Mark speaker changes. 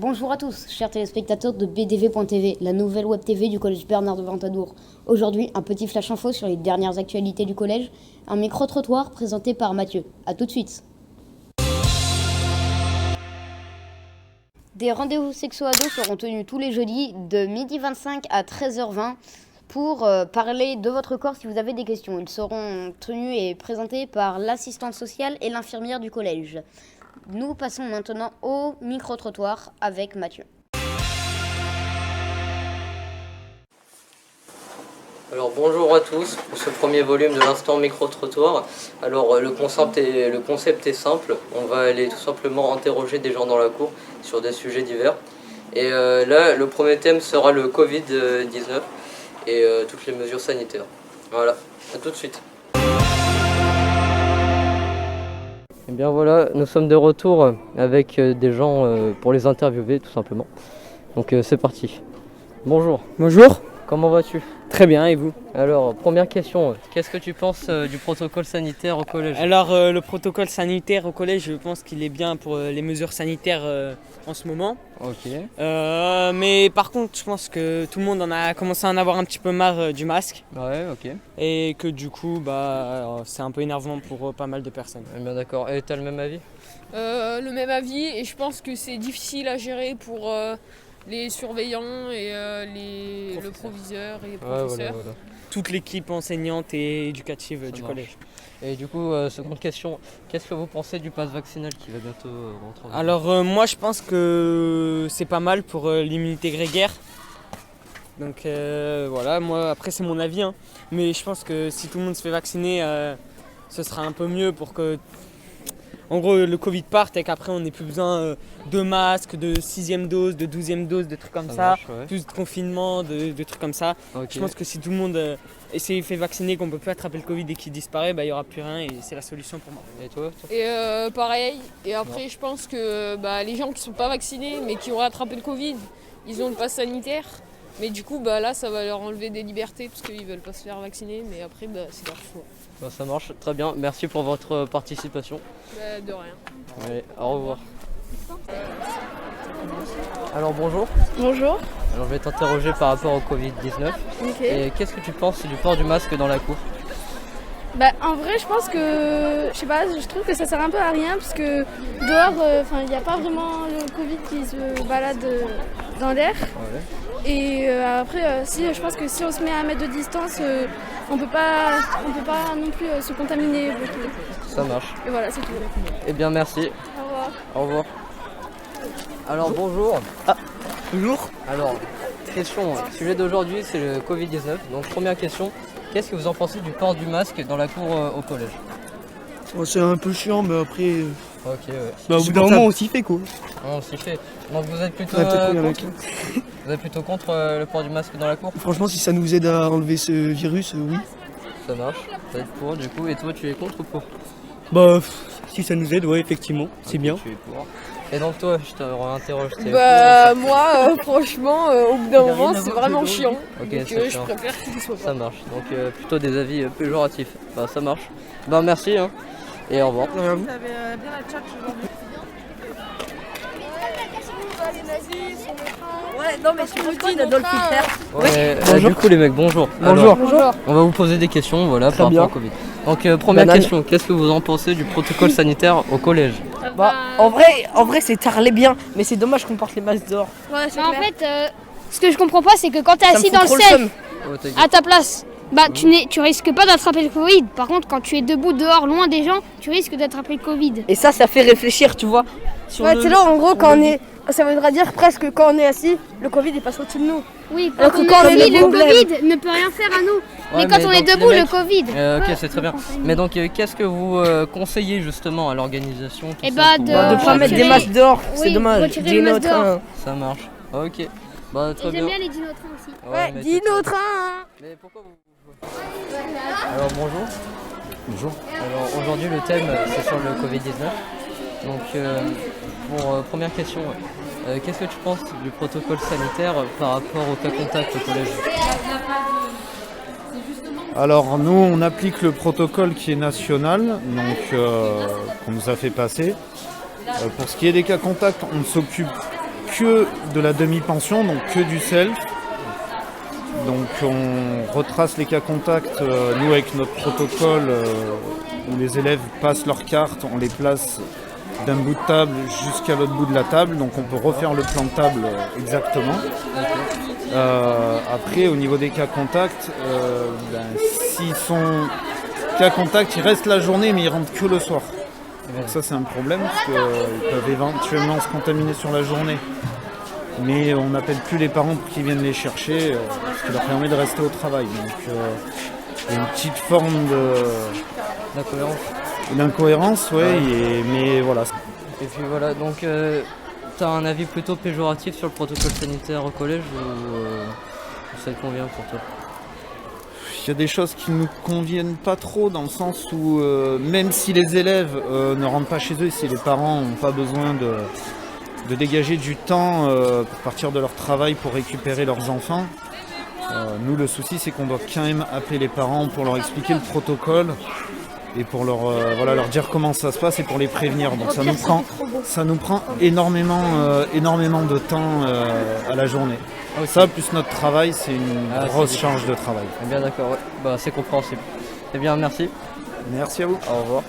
Speaker 1: Bonjour à tous, chers téléspectateurs de BDV.tv, la nouvelle web TV du collège Bernard de Ventadour. Aujourd'hui, un petit flash info sur les dernières actualités du collège, un micro-trottoir présenté par Mathieu. A tout de suite. Des rendez-vous sexo-ados seront tenus tous les jeudis de 12h25 à 13h20 pour parler de votre corps si vous avez des questions. Ils seront tenus et présentés par l'assistante sociale et l'infirmière du collège. Nous passons maintenant au micro-trottoir avec Mathieu.
Speaker 2: Alors bonjour à tous pour ce premier volume de l'instant micro-trottoir. Alors le concept est simple, on va aller tout simplement interroger des gens dans la cour sur des sujets divers. Et là le premier thème sera le Covid-19 et toutes les mesures sanitaires. Voilà, à tout de suite. Et bien voilà, nous sommes de retour avec des gens pour les interviewer tout simplement. Donc c'est parti. Bonjour.
Speaker 3: Bonjour.
Speaker 2: Comment vas-tu ?
Speaker 3: Très bien, et vous ?
Speaker 2: Alors, première question, qu'est-ce que tu penses du protocole sanitaire au collège ?
Speaker 3: Alors, le protocole sanitaire au collège, je pense qu'il est bien pour les mesures sanitaires en ce moment.
Speaker 2: Ok.
Speaker 3: Mais par contre, je pense que tout le monde en a commencé à en avoir un petit peu marre du masque.
Speaker 2: Ouais, ok.
Speaker 3: Et que du coup, c'est un peu énervant pour pas mal de personnes.
Speaker 2: Eh bien d'accord, et t'as le même avis ?
Speaker 4: Le même avis, et je pense que c'est difficile à gérer pour les surveillants et le proviseur et les professeurs.
Speaker 2: Voilà.
Speaker 3: Toute l'équipe enseignante et éducative du collège.
Speaker 2: Et du coup, seconde question, qu'est-ce que vous pensez du pass vaccinal qui va bientôt rentrer en vigueur ?
Speaker 3: Alors moi je pense que c'est pas mal pour l'immunité grégaire. Donc voilà, moi après c'est mon avis, hein. Mais je pense que si tout le monde se fait vacciner, ce sera un peu mieux pour que en gros le Covid parte et qu'après on n'ait plus besoin de masques, de 6e dose, de 12e dose, de trucs comme ça,
Speaker 2: marche, ouais.
Speaker 3: plus de confinement, de trucs comme ça.
Speaker 2: Okay.
Speaker 4: Mmh.
Speaker 3: Je pense que si tout le monde s'est fait vacciner, qu'on ne peut plus attraper le Covid et qu'il disparaît, il n'y aura plus rien et c'est la solution pour moi.
Speaker 2: Et toi ?
Speaker 4: Et pareil, et après je pense que les gens qui sont pas vaccinés mais qui ont attrapé le Covid, ils ont le pass sanitaire. Mais du coup là ça va leur enlever des libertés parce qu'ils veulent pas se faire vacciner, mais après c'est leur choix.
Speaker 2: Ça marche, très bien, merci pour votre participation.
Speaker 4: De rien.
Speaker 2: Allez, au revoir. Alors bonjour.
Speaker 5: Bonjour.
Speaker 2: Alors je vais t'interroger par rapport au Covid-19.
Speaker 5: Ok.
Speaker 2: Et qu'est-ce que tu penses du port du masque dans la cour ?
Speaker 5: En vrai, je pense que, je sais pas, je trouve que ça sert un peu à rien parce que dehors, il n'y a pas vraiment le Covid qui se balade dans l'air.
Speaker 2: Ouais.
Speaker 5: Et après, je pense que si on se met à mettre de distance, on peut pas non plus se contaminer beaucoup.
Speaker 2: Ça marche.
Speaker 5: Et voilà, c'est tout.
Speaker 2: Eh bien merci.
Speaker 5: Au revoir.
Speaker 2: Au revoir. Alors bonjour.
Speaker 3: Bonjour.
Speaker 2: Alors, question, le sujet d'aujourd'hui c'est le Covid-19. Donc première question, qu'est-ce que vous en pensez du port du masque dans la cour au collège ?
Speaker 6: C'est un peu chiant, mais après.
Speaker 2: Ok, ouais.
Speaker 6: Au bout d'un moment, on s'y fait quoi.
Speaker 2: On s'y fait. Donc vous êtes plutôt,
Speaker 6: Ouais, peut-être qu'on
Speaker 2: contre, vous êtes plutôt contre le port du masque dans la cour ?
Speaker 6: Franchement, si ça nous aide à enlever ce virus, oui.
Speaker 2: Ça marche. Ça va être pour du coup. Et toi, tu es contre ou pour ?
Speaker 6: Si ça nous aide, ouais, effectivement, c'est bien.
Speaker 2: Tu es pour. Et donc toi, je te réinterroge.
Speaker 4: Moi franchement au bout d'un moment c'est vraiment chiant.
Speaker 2: Ok,
Speaker 4: Donc
Speaker 2: c'est
Speaker 4: je
Speaker 2: chiant.
Speaker 4: préfère qu'il soit pas.
Speaker 2: Ça marche. Donc plutôt des avis péjoratifs. Ça marche. Merci hein. Et au revoir.
Speaker 7: Ouais, non mais tu vois, il a dans le filtre.
Speaker 2: Du coup les mecs, bonjour.
Speaker 6: Bonjour.
Speaker 2: Alors, on va vous poser des questions par rapport au Covid. Donc première question, qu'est-ce que vous en pensez du protocole sanitaire au collège ?
Speaker 7: En vrai c'est tarlé bien, mais c'est dommage qu'on porte les masques dehors.
Speaker 5: Ouais, c'est
Speaker 8: En fait, ce que je comprends pas, c'est que quand t'es
Speaker 7: Ça me
Speaker 8: assis
Speaker 7: fout
Speaker 8: dans le
Speaker 7: trop
Speaker 8: self,
Speaker 7: seum.
Speaker 8: à ta place, tu risques pas d'attraper le Covid. Par contre, quand tu es debout dehors, loin des gens, tu risques d'attraper le Covid.
Speaker 7: Et ça fait réfléchir, tu vois.
Speaker 5: Ouais, c'est là en gros quand on est. Ça voudra dire presque que quand on est assis, le Covid est passé au-dessus de nous.
Speaker 8: Oui,
Speaker 5: Alors
Speaker 8: quand
Speaker 5: que
Speaker 8: on
Speaker 5: quand on
Speaker 8: est
Speaker 5: est
Speaker 8: assis, le
Speaker 5: debout,
Speaker 8: Covid ne peut rien faire à nous. Mais quand on est debout, le Covid.
Speaker 2: Ok, c'est très bien. Mais donc qu'est-ce que vous conseillez justement à l'organisation tout
Speaker 8: Eh
Speaker 2: ça,
Speaker 8: bah,
Speaker 2: pour,
Speaker 8: de
Speaker 7: De pas mettre des masques dehors, c'est
Speaker 8: Oui,
Speaker 7: dommage.
Speaker 8: retirer
Speaker 7: Dis
Speaker 8: le masque
Speaker 7: notre
Speaker 8: dehors.
Speaker 2: Ça marche. Ok.
Speaker 8: Et
Speaker 2: Très bien.
Speaker 8: j'aime bien les dinotrains aussi.
Speaker 2: Ouais, mais
Speaker 5: Dis
Speaker 2: c'est-
Speaker 5: nos trains.
Speaker 2: Mais pourquoi vous... Alors bonjour. Bonjour. Alors aujourd'hui le thème c'est sur le Covid-19. Donc première question, qu'est-ce que tu penses du protocole sanitaire par rapport au cas contact au collège ?
Speaker 9: Alors nous on applique le protocole qui est national, donc qu'on nous a fait passer. Pour ce qui est des cas contacts, on ne s'occupe que de la demi-pension, donc que du self. Donc on retrace les cas contacts, nous avec notre protocole où les élèves passent leurs cartes, on les place d'un bout de table jusqu'à l'autre bout de la table, donc on peut refaire le plan de table exactement. Après au niveau des cas contacts, s'ils sont cas contacts, ils restent la journée mais ils rentrent que le soir. Donc ça c'est un problème parce qu'ils peuvent éventuellement se contaminer sur la journée. Mais on n'appelle plus les parents pour qu'ils viennent les chercher, ce qui leur permet de rester au travail. Donc il y a une petite forme d'incohérence, mais voilà.
Speaker 2: Et puis voilà, donc tu as un avis plutôt péjoratif sur le protocole sanitaire au collège ou ça te convient pour toi?
Speaker 9: Il y a des choses qui ne nous conviennent pas trop dans le sens où même si les élèves ne rentrent pas chez eux, si les parents n'ont pas besoin de dégager du temps pour partir de leur travail pour récupérer leurs enfants. Nous, le souci, c'est qu'on doit quand même appeler les parents pour leur expliquer le protocole et pour leur dire comment ça se passe et pour les prévenir. Donc ça nous prend énormément de temps à la journée. Ça, plus notre travail, c'est une grosse charge de travail.
Speaker 2: Bien d'accord, ouais. C'est compréhensible. Eh bien, merci.
Speaker 9: Merci à vous.
Speaker 2: Au revoir.